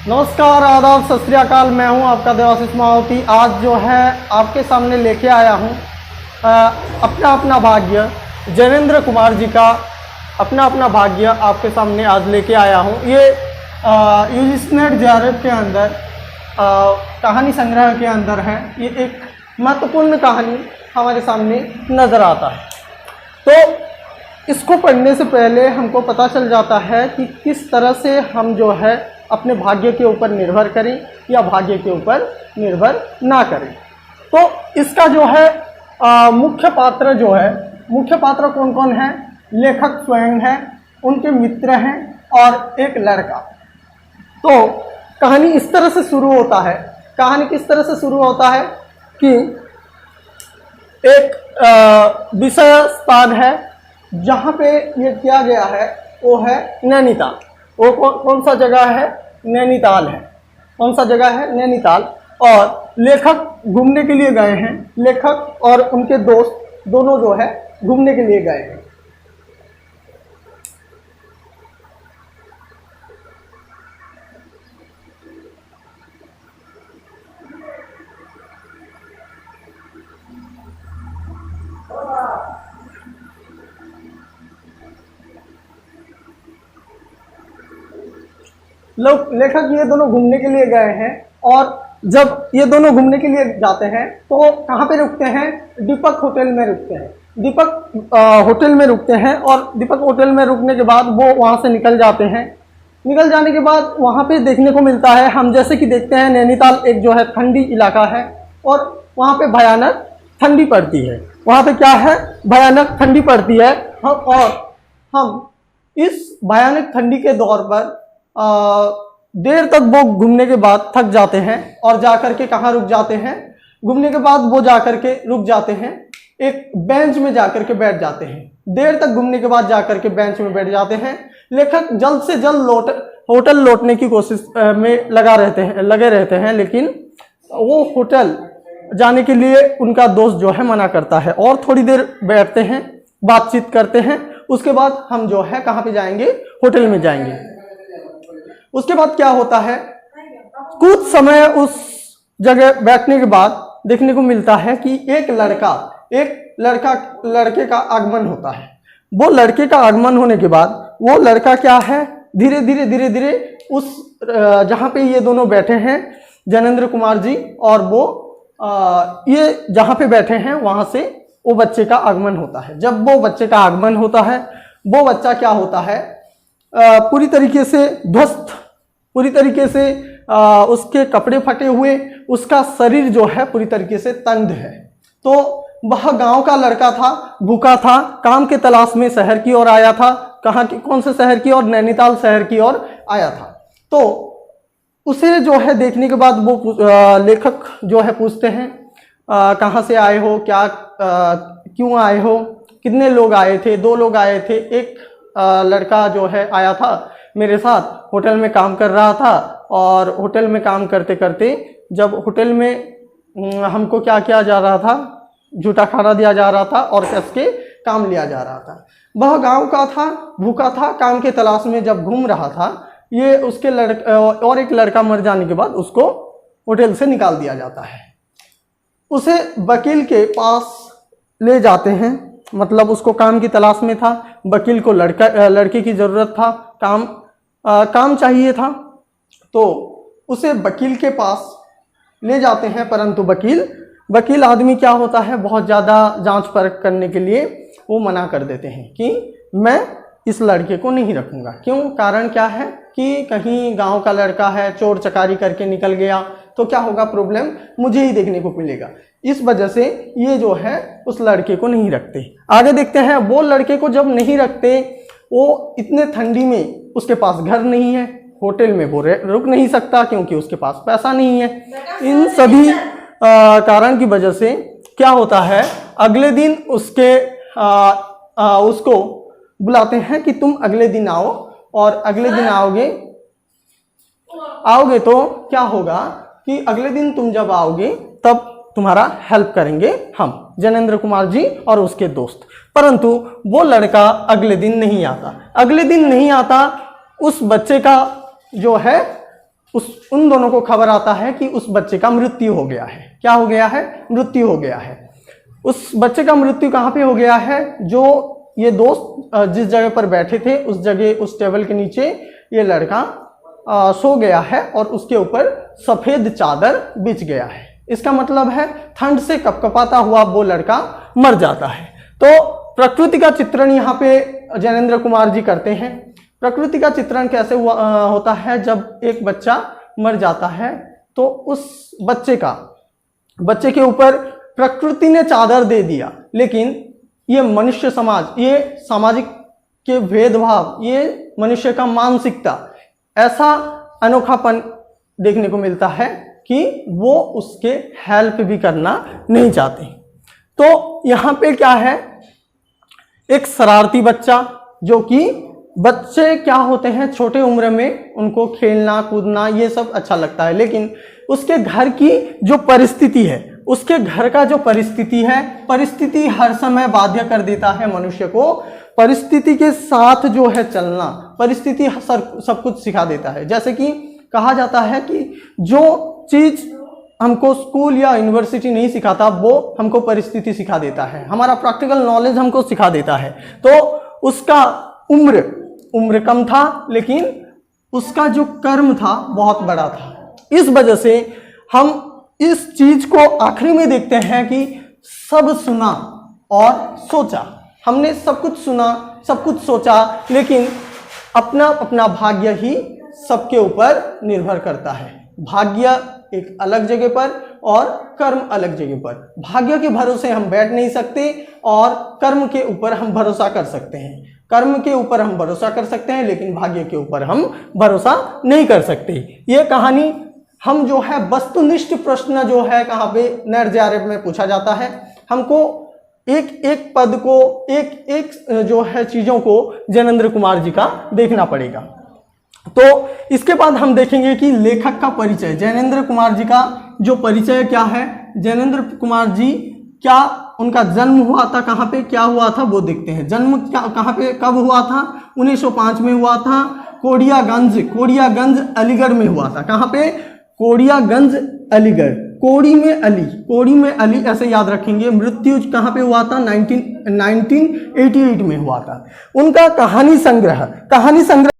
नमस्कार, आदाब, सत श्री अकाल। मैं हूं आपका देवाशीष मावती। आज जो है आपके सामने लेके आया हूं अपना अपना भाग्य, जैनेंद्र कुमार जी का अपना अपना भाग्य आपके सामने आज लेके आया हूं। ये यूजीसी नेट जेआरएफ के अंदर कहानी संग्रह के अंदर है। ये एक महत्वपूर्ण कहानी हमारे सामने नज़र आता है। तो इसको पढ़ने से पहले हमको पता चल जाता है कि किस तरह से हम जो है अपने भाग्य के ऊपर निर्भर करें या भाग्य के ऊपर निर्भर ना करें। तो इसका जो है मुख्य पात्र कौन कौन है? लेखक स्वयं है, उनके मित्र हैं और एक लड़का। तो कहानी इस तरह से शुरू होता है। कहानी किस तरह से शुरू होता है कि एक विषय स्थान है जहाँ पे ये किया गया है, वो है नैनीताल। वो कौन सा जगह है? नैनीताल है। कौन सा जगह है? नैनीताल। और लेखक घूमने के लिए गए हैं। लेखक और उनके दोस्त दोनों जो है घूमने के लिए गए हैं। लेखक ये दोनों घूमने के लिए गए हैं और जब ये दोनों घूमने के लिए जाते हैं तो कहाँ पे रुकते हैं? दीपक होटल में रुकते हैं। दीपक होटल में रुकते हैं और दीपक होटल में रुकने के बाद वो वहाँ से निकल जाते हैं। निकल जाने के बाद वहाँ पे देखने को मिलता है, हम जैसे कि देखते हैं नैनीताल एक जो है ठंडी इलाका है और वहाँ पे भयानक ठंडी पड़ती है। वहाँ पे क्या है? भयानक ठंडी पड़ती है। हम इस भयानक ठंडी के दौर पर देर तक वो घूमने के बाद थक जाते हैं और जाकर के कहाँ रुक जाते हैं? घूमने के बाद वो जाकर के रुक जाते हैं, एक बेंच में जाकर के बैठ जाते हैं। देर तक घूमने के बाद जाकर के बेंच में बैठ जाते हैं। लेखक जल्द से जल्द होटल लौटने की कोशिश में लगे रहते हैं, लेकिन वो होटल जाने के लिए उनका दोस्त जो है मना करता है और थोड़ी देर बैठते हैं, बातचीत करते हैं। उसके बाद हम जो है कहाँ पे जाएंगे? होटल में जाएंगे। उसके बाद क्या होता है? कुछ समय उस जगह बैठने के बाद देखने को मिलता है कि एक लड़के का आगमन होता है। वो लड़के का आगमन होने के बाद वो लड़का क्या है? धीरे धीरे उस जहाँ पे ये दोनों बैठे हैं, जैनेंद्र कुमार जी और वो ये जहाँ पे बैठे हैं वहाँ से वो बच्चे का आगमन होता है। जब वो बच्चे का आगमन होता है, वो बच्चा क्या होता है? पूरी तरीके से ध्वस्त, पूरी तरीके से उसके कपड़े फटे हुए, उसका शरीर जो है पूरी तरीके से तंग है। तो वह गांव का लड़का था, भूखा था, काम के तलाश में शहर की ओर आया था। कौन से शहर की ओर? नैनीताल शहर की ओर आया था। तो उसे जो है देखने के बाद वो लेखक जो है पूछते हैं, कहाँ से आए हो, क्यों आए हो, कितने लोग आए थे? 2 लोग आए थे। एक लड़का जो है आया था मेरे साथ, होटल में काम कर रहा था और होटल में काम करते करते जब होटल में हमको क्या किया जा रहा था? झूठा खाना दिया जा रहा था और कस के काम लिया जा रहा था। वह गांव का था, भूखा था, काम के तलाश में जब घूम रहा था, ये उसके और एक लड़का मर जाने के बाद उसको होटल से निकाल दिया जाता है। उसे वकील के पास ले जाते हैं, मतलब उसको काम की तलाश में था। वकील को लड़के की ज़रूरत था, काम चाहिए था, तो उसे वकील के पास ले जाते हैं। परंतु वकील आदमी क्या होता है? बहुत ज़्यादा जांच परख करने के लिए वो मना कर देते हैं कि मैं इस लड़के को नहीं रखूँगा। क्यों? कारण क्या है कि कहीं गांव का लड़का है, चोर चकारी करके निकल गया तो क्या होगा? प्रॉब्लम मुझे ही देखने को मिलेगा। इस वजह से ये जो है उस लड़के को नहीं रखते। आगे देखते हैं, वो लड़के को जब नहीं रखते, वो इतने ठंडी में उसके पास घर नहीं है, होटल में वो रुक नहीं सकता क्योंकि उसके पास पैसा नहीं है। इन सभी कारण की वजह से क्या होता है? अगले दिन उसको बुलाते हैं कि तुम अगले दिन आओ, और अगले दिन आओगे तो क्या होगा कि अगले दिन तुम जब आओगे तब तुम्हारा हेल्प करेंगे हम, जैनेंद्र कुमार जी और उसके दोस्त। परंतु वो लड़का अगले दिन नहीं आता। उस बच्चे का जो है उन दोनों को खबर आता है कि उस बच्चे का मृत्यु हो गया है। क्या हो गया है? मृत्यु हो गया है। उस बच्चे का मृत्यु कहाँ पे हो गया है? जो ये दोस्त जिस जगह पर बैठे थे उस जगह, उस टेबल के नीचे ये लड़का सो गया है और उसके ऊपर सफेद चादर बिछ गया है। इसका मतलब है ठंड से कपकपाता हुआ वो लड़का मर जाता है। तो प्रकृति का चित्रण यहाँ पे जैनेंद्र कुमार जी करते हैं। प्रकृति का चित्रण कैसे होता है? जब एक बच्चा मर जाता है तो उस बच्चे के ऊपर प्रकृति ने चादर दे दिया, लेकिन ये मनुष्य समाज, ये सामाजिक के भेदभाव, ये मनुष्य का मानसिकता, ऐसा अनोखापन देखने को मिलता है कि वो उसके हेल्प भी करना नहीं चाहते। तो यहाँ पे क्या है? एक शरारती बच्चा, जो कि बच्चे क्या होते हैं, छोटे उम्र में उनको खेलना कूदना ये सब अच्छा लगता है, लेकिन उसके घर की जो परिस्थिति है, उसके घर का जो परिस्थिति है, परिस्थिति हर समय बाध्य कर देता है मनुष्य को। परिस्थिति के साथ जो है चलना, परिस्थिति सब कुछ सिखा देता है। जैसे कि कहा जाता है कि जो चीज हमको स्कूल या यूनिवर्सिटी नहीं सिखाता वो हमको परिस्थिति सिखा देता है, हमारा प्रैक्टिकल नॉलेज हमको सिखा देता है। तो उसका उम्र कम था, लेकिन उसका जो कर्म था बहुत बड़ा था। इस वजह से हम इस चीज को आखिरी में देखते हैं कि सब सुना और सोचा। हमने सब कुछ सुना, सब कुछ सोचा, लेकिन अपना अपना भाग्य ही सबके ऊपर निर्भर करता है। भाग्य एक अलग जगह पर और कर्म अलग जगह पर। भाग्य के भरोसे हम बैठ नहीं सकते और कर्म के ऊपर हम भरोसा कर सकते हैं। कर्म के ऊपर हम भरोसा कर सकते हैं, लेकिन भाग्य के ऊपर हम भरोसा नहीं कर सकते। ये कहानी हम जो है वस्तुनिष्ठ प्रश्न जो है कहाँ पे NET-JRF में पूछा जाता है। हमको एक एक पद को, एक एक जो है चीजों को जैनेंद्र कुमार जी का देखना पड़ेगा। तो इसके बाद हम देखेंगे कि लेखक का परिचय, जैनेंद्र कुमार जी का जो परिचय क्या है। जैनेंद्र कुमार जी क्या उनका जन्म हुआ था, कहाँ पे क्या हुआ था वो देखते हैं। जन्म कहाँ पे कब हुआ था? 1905 में हुआ था। कोड़ियागंज अलीगढ़ में हुआ था। कहाँ पे? कोड़ियागंज अलीगढ़। कोड़ी में अली ऐसे याद रखेंगे। मृत्यु कहाँ पे हुआ था? 1988 में हुआ था। उनका कहानी संग्रह